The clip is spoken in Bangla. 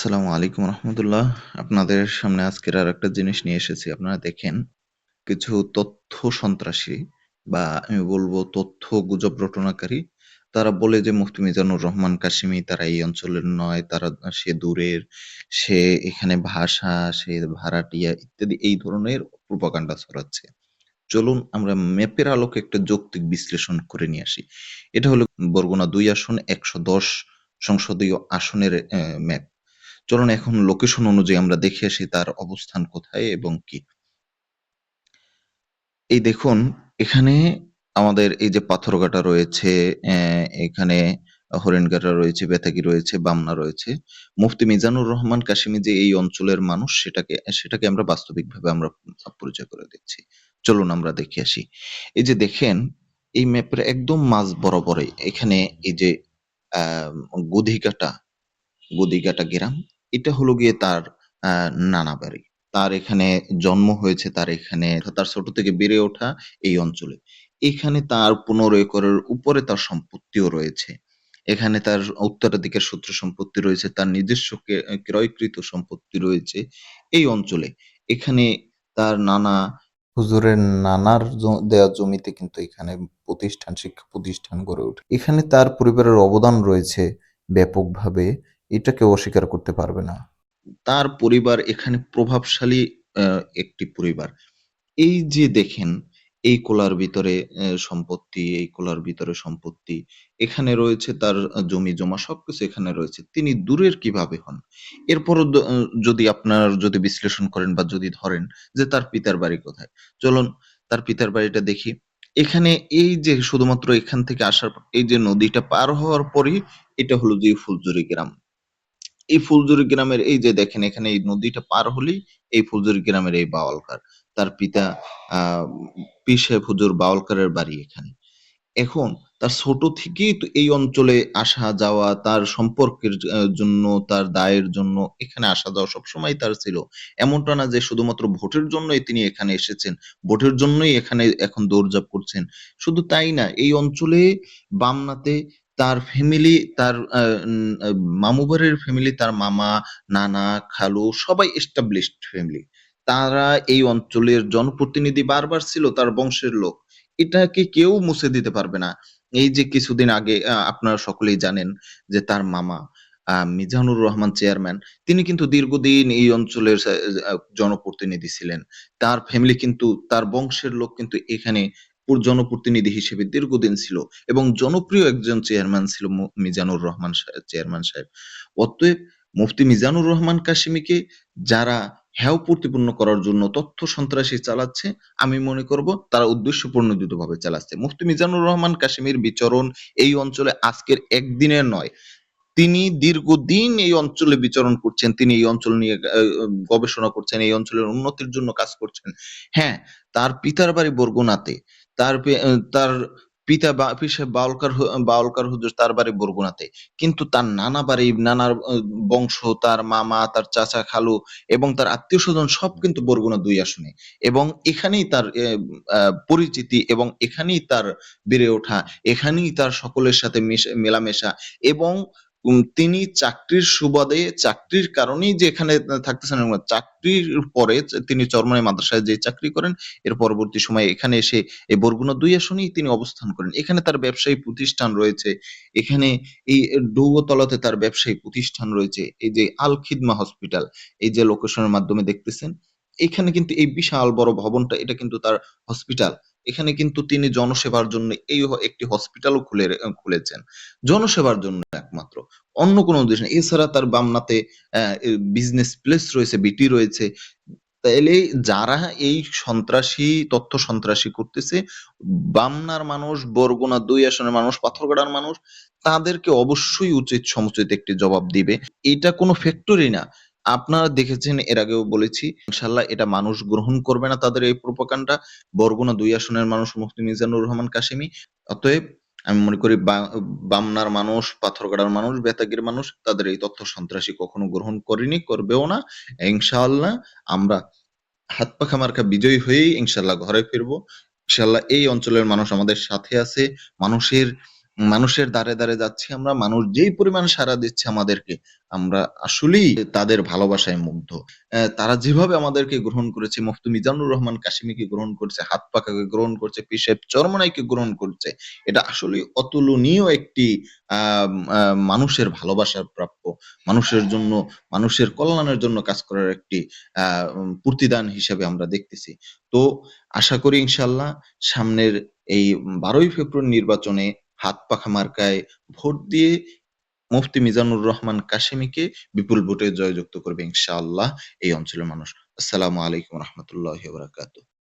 আসসালামু আলাইকুম রহমতুল্লাহ। আপনাদের সামনে আজকের আর একটা জিনিস নিয়ে এসেছি। আপনারা দেখেন, কিছু তথ্য সন্ত্রাসী বা আমি বলবো তথ্য গুজব রটনাকারী, তারা বলে যে মুফতি মিজানুর রহমান কাশিমি তারা এই অঞ্চলের নয়, সে দূরের, সে এখানে ভাষা, সে ভাড়াটিয়া ইত্যাদি এই ধরনের প্রোপাগান্ডা ছড়াচ্ছে। চলুন আমরা ম্যাপের আলোকে একটা যৌক্তিক বিশ্লেষণ করে নিয়ে আসি। এটা হলো বরগুনা ২ আসন ১১০ সংসদীয় আসনের ম্যাপ। চলুন এখন লোকেশন অনুযায়ী আমরা দেখে আসি তার অবস্থান কোথায় এবং কি। এই দেখুন, এখানে আমাদের এই যে পাথরঘাটা রয়েছে, এখানে হরিণঘাটা রয়েছে, বেতাগী রয়েছে, বামনা রয়েছে। মুফতি মিজানুর রহমান কাশিমি যে এই অঞ্চলের মানুষ সেটাকে আমরা বাস্তবিকভাবে আমরা পরিচয় করে দিচ্ছি। চলুন আমরা দেখে আসি। এই যে দেখেন, এই ম্যাপের একদম মাঝ বরাবরে এখানে এই যে গদিঘাটা গদিঘাটা গ্রাম, এটা হলো গিয়ে তার নানা বাড়ি। তার এখানে জন্ম হয়েছে, তার এখানে তার ছোট থেকে বেড়ে ওঠা এই অঞ্চলে। এখানে তার ১৫ একরের উপরে তার সম্পত্তিও রয়েছে। এখানে তার উত্তরাধিকার সূত্রে সম্পত্তি রয়েছে, তার নিজস্ব ক্রয়কৃত সম্পত্তি রয়েছে এই অঞ্চলে। এখানে তার নানা হুজুরের নানার দেয়া জমিতে কিন্তু এখানে শিক্ষা প্রতিষ্ঠান গড়ে ওঠে। এখানে তার পরিবারের অবদান রয়েছে ব্যাপকভাবে, এটা কেউ অস্বীকার করতে পারবে না। তার পরিবার এখানে প্রভাবশালী একটি পরিবার। এই যে দেখেন, এই কোলার ভিতরে সম্পত্তি, এই কোলার ভিতরে সম্পত্তি। এখানে রয়েছে তার জমি-জমা সবকিছু এখানে রয়েছে। তিনি দূরের কিভাবে হন? এরপরও যদি যদি বিশ্লেষণ করেন বা যদি ধরেন যে তার পিতার বাড়ি কোথায়? চলুন তার পিতার বাড়িটা দেখি। এখানে এই যে শুধুমাত্র এখান থেকে আসার পর এই যে নদীটা পার হওয়ার পরেই এটা হলো যে ফুলজুরি গ্রাম। এই ফুলজুরি গ্রামের এই যে দেখেন, এখানে এই নদীটা পার হলেই এই ফুলজুরি গ্রামের এই বাওয়ালকার। তার পিতা পীর সাহেব হুজুর বাওয়ালকারের বাড়ি এখানে। এখন তার ছোট থেকেই তো এই অঞ্চলে আসা যাওয়া, তার সম্পর্কের জন্য, তার দায়ের জন্য এখানে আসা যাওয়া সবসময় তার ছিল। এমনটা না যে শুধুমাত্র ভোটের জন্যই তিনি এখানে এসেছেন, ভোটের জন্যই এখানে এখন দৌড়ঝাঁপ করছেন। শুধু তাই না, এই অঞ্চলে বামনাতে তার ফ্যামিলি, তার মামু বাড়ির ফ্যামিলি, তার মামা, নানা, খালু সবাই established ফ্যামিলি। তারা এই অঞ্চলের জনপ্রতিনিধি বারবার ছিল, তার বংশের লোক। এটাকে কেউ মুছে দিতে পারবে না। এই যে কিছুদিন আগে আপনারা সকলেই জানেন যে তার মামা মিজানুর রহমান চেয়ারম্যান, তিনি কিন্তু দীর্ঘদিন এই অঞ্চলের জনপ্রতিনিধি ছিলেন। তার ফ্যামিলি কিন্তু, তার বংশের লোক কিন্তু এখানে জনপ্রতিনিধি হিসেবে দীর্ঘদিন ছিল এবং জনপ্রিয় একজন চেয়ারম্যান ছিল মিজানুর রহমান চেয়ারম্যান সাহেব। অতএব মুফতি মিজানুর রহমান কাশিমিকে যারা হেয় প্রতিপন্ন করার জন্য তথ্য সন্ত্রাসী চালাচ্ছে, আমি মনে করব তারা উদ্দেশ্যপ্রণোদিতভাবে চালাচ্ছে। মুফতি মিজানুর রহমান কাশিমের বিচরণ এই অঞ্চলে আজকের একদিনের নয়। তিনি দীর্ঘদিন এই অঞ্চলে বিচরণ করছেন। তিনি এই অঞ্চল নিয়ে গবেষণা করছেন, এই অঞ্চলের উন্নতির জন্য কাজ করছেন। হ্যাঁ, তার পিতার বাড়ি বরগুনাতে। তার পিতা পীর সাহেব বাউলকার হুজুর তার বাড়ি বরগুনাতে। কিন্তু তার নানা বাড়ি, নানার বংশ, তার মামা, তার চাচা, খালু এবং তার আত্মীয়স্বজন সব কিন্তু বরগুনা ২ আসনে। এবং এখানেই তার পরিচিতি এবং এখানেই তার বেড়ে ওঠা, এখানেই তার সকলের সাথে মেলামেশা এবং তিনি চাকরির সুবাদে, চাকরির কারণেই যে এখানে থাকতেছেন এবং চাকরির পরে তিনি চরমনাই মাদ্রাসায় যে চাকরি করেন, এর পরবর্তী সময়ে এখানে এসে এই বরগুনা ২ আসনেই তিনি অবস্থান করেন। এখানে তার ব্যবসায়ী প্রতিষ্ঠান রয়েছে। এখানে এই ডৌগতলাতে তার ব্যবসায়ী প্রতিষ্ঠান রয়েছে। এই যে আল খিদমা হসপিটাল, এই যে লোকেশনের মাধ্যমে দেখতেছেন, এখানে কিন্তু এই বিশাল বড় ভবনটা, এটা কিন্তু তার হসপিটাল। এখানে কিন্তু তিনি জনসেবার জন্য একটি হসপিটালও খুলেছেন। জনসেবার জন্য একমাত্র। অন্য কোনো উদ্দেশ্য না। এছাড়া তার বামনাতে বিজনেস প্লেস রয়েছে, বিটি রয়েছে। তাইলে যারা এই তথ্য সন্ত্রাসী করতেছে, বামনার মানুষ, বরগুনা ২ আসনের মানুষ, পাথরঘাটার মানুষ, তাদেরকে অবশ্যই উচিত সমুচিত একটি জবাব দিবে। এটা কোনো ফ্যাক্টরি না। আপনারা দেখেছেন, এর আগেও বলেছি, ইনশাআল্লাহ এটা মানুষ গ্রহণ করবে না তাদের এই প্রোপাগান্ডা। বরগুনা ২ আসনের মানুষ মুফতি মিজানুর রহমান কাশিমি। অতএব আমি মনে করি বামনার মানুষ, পাথরঘাটার মানুষ, বেতাগীর মানুষ তাদের এই তথ্য সন্ত্রাসী কখনো গ্রহণ করেনি, করবেও না। ইনশাআল্লাহ আমরা হাত পাখা মার্কা বিজয়ী হয়েই ইনশাআল্লাহ ঘরে ফিরবো। ইনশাআল্লাহ এই অঞ্চলের মানুষ আমাদের সাথে আছে। মানুষের মানুষের দ্বারে, দ্বারে যাচ্ছি আমরা। মানুষ যেই পরিমাণ সাড়া দিচ্ছে আমাদেরকে, আমরা আসলেই তাদের ভালোবাসায় মুগ্ধ। তারা যেভাবে আমাদেরকে গ্রহণ করেছে, মুফতি মিজানুর রহমান কাশিমিকে গ্রহণ করছে, হাত পাখাকে গ্রহণ করছে, পীর সাহেব চরমোনাইকে গ্রহণ করছে। এটা আসলেই অতুলনীয় একটি আম আ মানুষের ভালোবাসার প্রাপ্য। মানুষের জন্য, মানুষের কল্যাণের জন্য কাজ করার একটি আ প্রতিদান হিসেবে আমরা দেখতেছি। তো আশা করি ইনশাআল্লাহ সামনের এই ১২ই ফেব্রুয়ারি নির্বাচনে হাত পাখা মার্কায় ভোট দিয়ে মুফতি মিজানুর রহমান কাশেমীকে বিপুল ভোটে জয়যুক্ত করবে ইনশাআল্লাহ এই অঞ্চলের মানুষ। আসসালামু আলাইকুম ওয়া রাহমাতুল্লাহি ওয়া বারাকাতুহু।